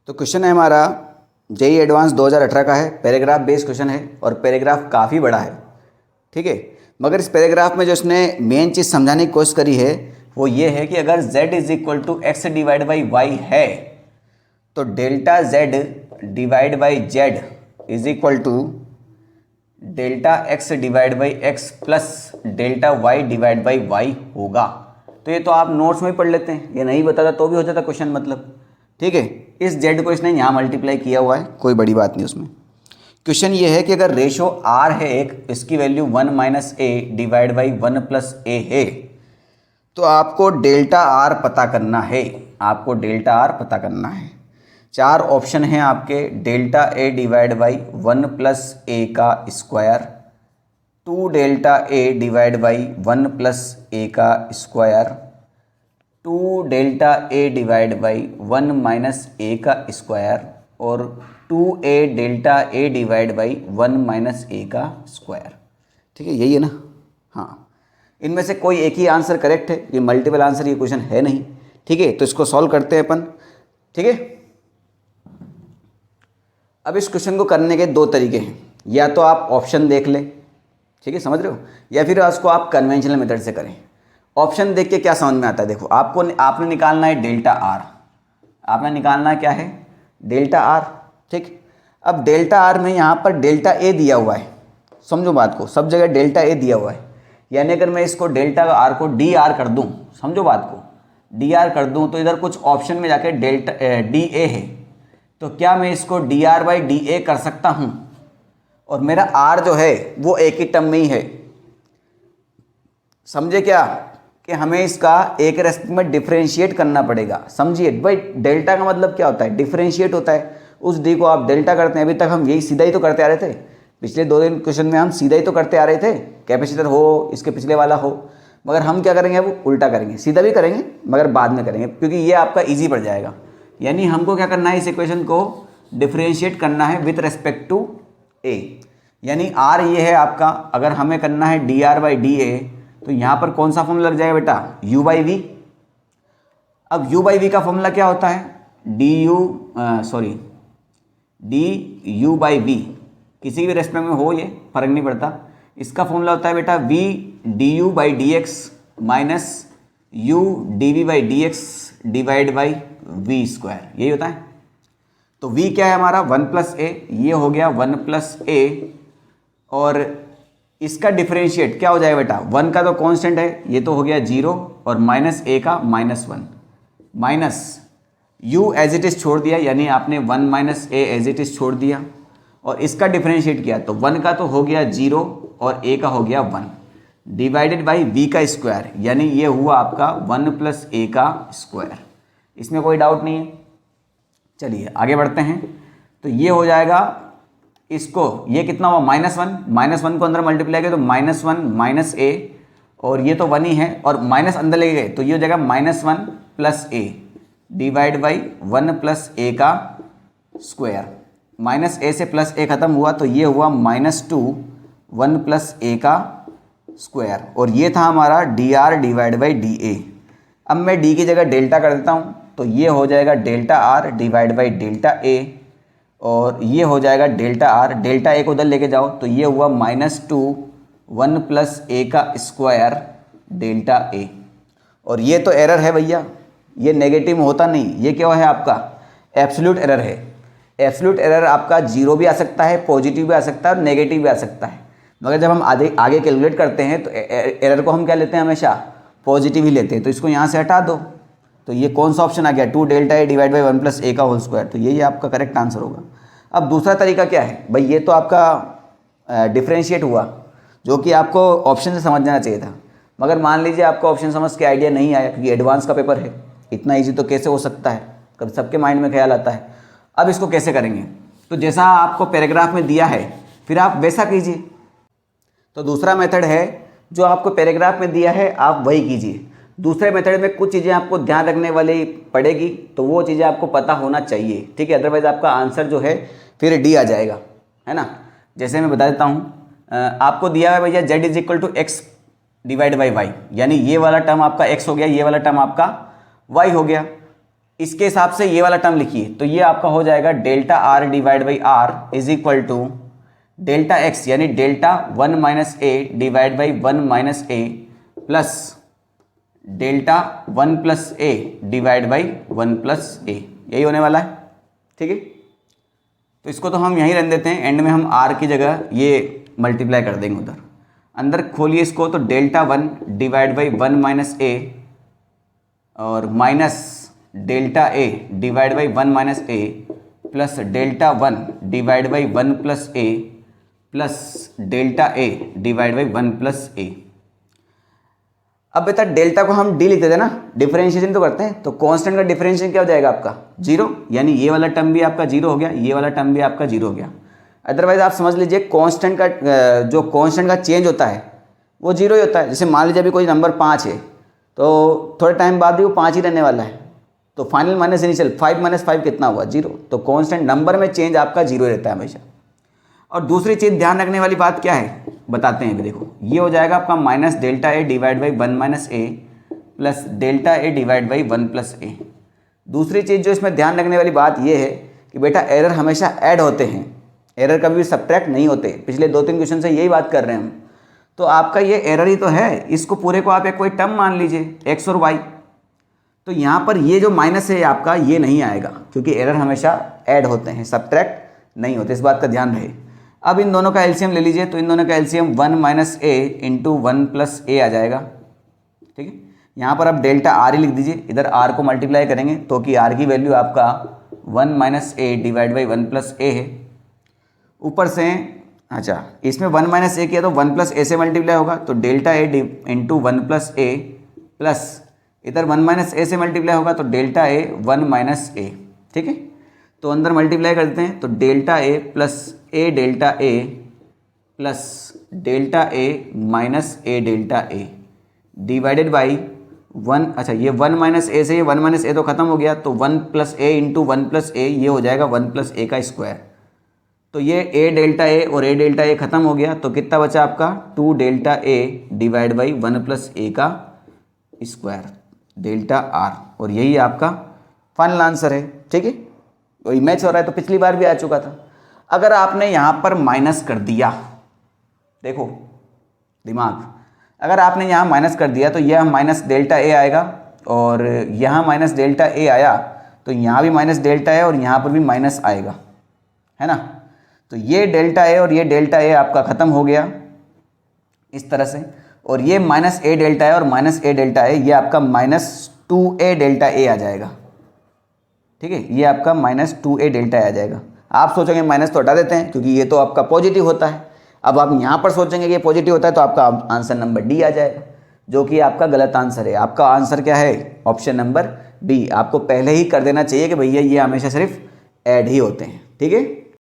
तो क्वेश्चन है हमारा जेई एडवांस 2018 का है, पैराग्राफ बेस्ड क्वेश्चन है और पैराग्राफ काफ़ी बड़ा है, ठीक है। मगर इस पैराग्राफ में जो इसने मेन चीज़ समझाने की कोशिश करी है वो ये है कि अगर z is equal to x divide by y है तो delta z divide by z is equal to delta x divide by x plus delta y divide by y होगा। तो ये तो आप नोट्स में ही पढ़ लेते हैं, ये नहीं बताता तो भी हो जाता क्वेश्चन, मतलब ठीक है। इस जेड को इसने यहाँ मल्टीप्लाई किया हुआ है, कोई बड़ी बात नहीं उसमें। क्वेश्चन ये है कि अगर रेशो आर है एक, इसकी value 1 minus A divide by 1 plus A है, तो आपको डेल्टा आर पता करना है, आपको डेल्टा आर पता करना है। चार ऑप्शन हैं आपके, delta A divide by 1 plus A का square, 2 delta A divide by 1 plus A का square, 2 delta A divide by 1 minus ए का स्क्वायर और 2a delta A divide by 1 minus ए का स्क्वायर। ठीक है, यही है ना। हाँ, इनमें से कोई एक ही आंसर करेक्ट है, ये मल्टीपल आंसर ये क्वेश्चन है नहीं, ठीक है। तो इसको सॉल्व करते हैं अपन, ठीक है। अब इस क्वेश्चन को करने के दो तरीके हैं, या तो आप ऑप्शन देख लें, ठीक है, समझ रहे हो, या फिर उसको आप कन्वेंशनल मेथड से करें। ऑप्शन देख के क्या समझ में आता है, देखो आपने निकालना है डेल्टा आर, आपने निकालना क्या है डेल्टा आर, ठीक। अब डेल्टा आर में यहाँ पर डेल्टा ए दिया हुआ है, समझो बात को, सब जगह डेल्टा ए दिया हुआ है, यानी अगर मैं इसको डेल्टा आर को डी आर कर दूँ, समझो बात को, डी आर कर दूँ तो इधर कुछ ऑप्शन में जाके डेल्टा डी ए है, तो क्या मैं इसको D R by D A कर सकता हूँ, और मेरा आर जो है वो एक ही टर्म में ही है, समझे क्या, कि हमें इसका एक रेस्पेक्ट में डिफरेंशिएट करना पड़ेगा। समझिए भाई, डेल्टा का मतलब क्या होता है, डिफरेंशिएट होता है। उस डी को आप डेल्टा करते हैं, अभी तक हम यही सीधा ही तो करते आ रहे थे, पिछले 2 क्वेश्चन में हम सीधा ही तो करते आ रहे थे, कैपेसिटर हो इसके पिछले वाला हो, मगर हम क्या करेंगे, वो उल्टा करेंगे, सीधा भी करेंगे मगर बाद में करेंगे, क्योंकि ये आपका ईजी पड़ जाएगा। यानी हमको क्या करना है, इस इक्वेशन को डिफरेंशिएट करना है विथ रेस्पेक्ट टू ए, यानी आर ये है आपका, अगर हमें करना है D R by D A, तो यहाँ पर कौन सा फॉर्मूला लग जाएगा बेटा, u बाई वी। अब u बाई वी का फॉर्मूला क्या होता है, डी यू बाई वी, किसी भी रेस्पेक्ट में हो ये फर्क नहीं पड़ता, इसका फॉर्मूला होता है बेटा v d u by d x minus u d v by d x divide by v square, यही होता है। तो v क्या है हमारा 1 प्लस ए, ये हो गया 1 प्लस ए, और इसका डिफरेंशिएट क्या हो जाएगा बेटा, 1 का तो कांस्टेंट है, ये तो हो गया 0, और माइनस ए का -1, minus u as it is छोड़ दिया, यानी आपने 1 minus a as it is छोड़ दिया, और इसका डिफरेंशिएट किया तो 1 का तो हो गया 0 और a का हो गया 1, डिवाइडेड बाई v का स्क्वायर, यानी ये हुआ आपका 1 प्लस ए का स्क्वायर। इसमें कोई डाउट नहीं है। चलिए आगे बढ़ते हैं, तो ये हो जाएगा, इसको ये कितना हुआ -1 को अंदर मल्टीप्लाई किया तो -1 माइनस ए, और ये तो 1 ही है, और माइनस अंदर लेके गए तो ये हो जाएगा -1 plus A divide by 1 plus A का स्क्वायर, माइनस ए से प्लस ए खत्म हुआ तो ये हुआ -2 1 प्लस ए का स्क्वायर, और ये था हमारा D R divide by D A. अब मैं डी की जगह डेल्टा कर देता हूँ, तो ये हो जाएगा delta R divide by delta A, और ये हो जाएगा डेल्टा आर, डेल्टा ए को उधर लेके जाओ तो ये हुआ -2 1 प्लस ए का स्क्वायर डेल्टा ए। और ये तो एरर है भैया, ये नेगेटिव में होता नहीं, ये क्या है आपका एब्सोल्यूट एरर है। एब्सोल्यूट एरर आपका 0 भी आ सकता है, पॉजिटिव भी आ सकता है और नेगेटिव भी आ सकता है, मगर जब हम आगे कैलकुलेट करते हैं तो एरर को हम क्या लेते हैं, हमेशा पॉजिटिव ही लेते हैं। तो इसको यहाँ से हटा दो, तो ये कौन सा ऑप्शन आ गया, 2 delta A divide by 1 plus A का होल स्क्वायर, तो यही आपका करेक्ट आंसर होगा। अब दूसरा तरीका क्या है भाई, ये तो आपका डिफरेंशिएट हुआ, जो कि आपको ऑप्शन से समझ जाना चाहिए था, मगर मान लीजिए आपको ऑप्शन समझ के आइडिया नहीं आया, क्योंकि एडवांस का पेपर है, इतना ईजी तो कैसे हो सकता है, कभी सबके माइंड में ख्याल आता है। अब इसको कैसे करेंगे, तो जैसा आपको पैराग्राफ में दिया है फिर आप वैसा कीजिए। तो दूसरा मेथड है, जो आपको पैराग्राफ में दिया है आप वही कीजिए। दूसरे मेथड में कुछ चीज़ें आपको ध्यान रखने वाली पड़ेगी, तो वो चीज़ें आपको पता होना चाहिए, ठीक है, अदरवाइज़ आपका आंसर जो है फिर डी आ जाएगा, है ना। जैसे मैं बता देता हूँ, आपको दिया है भैया z is equal to x divide by y, यानी ये वाला टर्म आपका x हो गया, ये वाला टर्म आपका y हो गया। इसके हिसाब से ये वाला टर्म लिखिए, तो ये आपका हो जाएगा delta R divide by R is equal to delta X यानी delta 1 minus A divide by 1 minus A plus delta 1 plus A divide by 1 plus A, यही होने वाला है। ठीक है, तो इसको तो हम यहीं रख देते हैं, एंड में हम आर की जगह ये मल्टीप्लाई कर देंगे उधर। अंदर खोलिए इसको, तो delta 1 divide by 1 minus A और minus delta A divide by 1 minus A plus delta 1 divide by 1 plus A plus delta A divide by 1 plus A. अब बेटा डेल्टा को हम डी लिख देते ना, डिफरेंशिएशन तो करते हैं, तो कांस्टेंट का डिफरेंशिएशन क्या हो जाएगा आपका 0, यानी ये वाला टर्म भी आपका 0 हो गया, ये वाला टर्म भी आपका 0 हो गया। अदरवाइज आप समझ लीजिए कांस्टेंट का जो कांस्टेंट का चेंज होता है वो 0 ही होता है। जैसे मान लीजिए अभी कोई नंबर 5 है तो थोड़े टाइम बाद भी वो 5 ही रहने वाला है, तो फाइनल माइनस इनिशियल 5 माइनस 5 कितना हुआ 0, तो कांस्टेंट नंबर में चेंज आपका 0 रहता है हमेशा। और दूसरी चीज़ ध्यान रखने वाली बात क्या है बताते हैं, देखो ये हो जाएगा आपका minus delta A divide by 1 minus A plus delta A divide by 1 plus A. दूसरी चीज़ जो इसमें ध्यान रखने वाली बात ये है कि बेटा एरर हमेशा ऐड होते हैं, एरर कभी भी सब्ट्रैक्ट नहीं होते। पिछले 2-3 क्वेश्चन से यही बात कर रहे हैं हम। तो आपका ये एरर ही तो है, इसको पूरे को आप एक कोई टर्म मान लीजिए एक्स और वाई, तो यहाँ पर ये जो माइनस है आपका ये नहीं आएगा, क्योंकि एरर हमेशा ऐड होते हैं, सब्ट्रैक्ट नहीं होते, इस बात का ध्यान रहे। अब इन दोनों का एलसीएम ले लीजिए, तो इन दोनों का एलसीएम 1 माइनस ए इंटू 1 प्लस ए आ जाएगा। ठीक है, यहाँ पर आप डेल्टा आर ही लिख दीजिए, इधर आर को मल्टीप्लाई करेंगे तो कि आर की वैल्यू आपका 1 minus A divide by 1 plus A है। ऊपर से अच्छा इसमें 1 माइनस ए किया तो 1 प्लस ए से मल्टीप्लाई होगा, तो delta A into 1 plus A plus इधर 1 माइनस ए से मल्टीप्लाई होगा तो डेल्टा ए 1 माइनस ए। ठीक है, तो अंदर मल्टीप्लाई करते हैं तो delta A plus A delta A plus delta A minus A delta A divided by 1। अच्छा ये 1 माइनस ए से ये 1 माइनस ए तो खत्म हो गया, तो 1 प्लस ए इंटू 1 प्लस ए ये हो जाएगा 1 प्लस ए का स्क्वायर। तो ये ए डेल्टा ए और ए डेल्टा ए खत्म हो गया, तो कितना बचा आपका 2 delta A divide by 1 plus A का स्क्वायर डेल्टा आर, और यही आपका फाइनल आंसर है। ठीक है, वही मैच हो रहा है, तो पिछली बार भी आ चुका था। अगर आपने यहाँ पर माइनस कर दिया, देखो दिमाग, अगर आपने यहाँ माइनस कर दिया तो यह माइनस डेल्टा ए आएगा, और यहाँ माइनस डेल्टा ए आया तो यहाँ भी माइनस डेल्टा ए और यहाँ पर भी माइनस आएगा, है ना। तो ये डेल्टा ए और ये डेल्टा ए आपका ख़त्म हो गया इस तरह से, और ये माइनस ए डेल्टा ए और माइनस ए डेल्टा ए ये आपका माइनस 2a डेल्टा ए आ जाएगा। ठीक है, ये आपका माइनस 2a डेल्टा आ जाएगा। आप सोचेंगे माइनस तो हटा देते हैं क्योंकि ये तो आपका पॉजिटिव होता है। अब आप यहाँ पर सोचेंगे कि ये पॉजिटिव होता है तो आपका आंसर नंबर डी आ जाएगा, जो कि आपका गलत आंसर है। आपका आंसर क्या है, ऑप्शन नंबर बी। आपको पहले ही कर देना चाहिए कि भैया ये हमेशा सिर्फ ऐड ही होते हैं। ठीक है।